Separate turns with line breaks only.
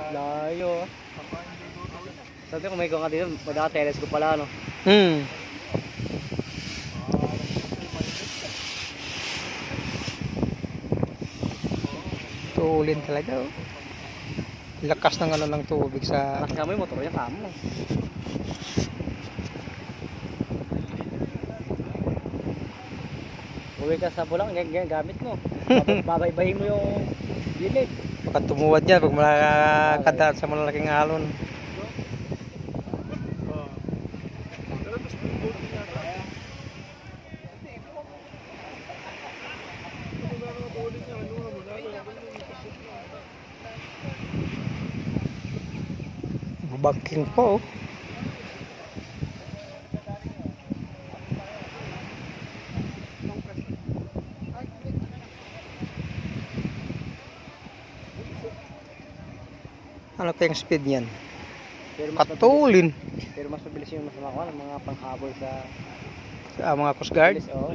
Layo. Sabi ko may ka dito, magkaka-telescope pala, no?
Tuulin talaga, oh. Lakas ng ano ng tubig sa...
Nakasama mo yung motor niya, kamo. Uwi ka sa Bulang, ganyan gamit mo. Babaybayin mo yung gilid.
Baka tumuwad yan pag makakadaan sa malalaking alon. Bubagking po, oh. Ano kayang speed niyan? Katulin.
Pero mas mabilis yung mas mga panghabol sa
Mga Coast Guard.
bilis, oh.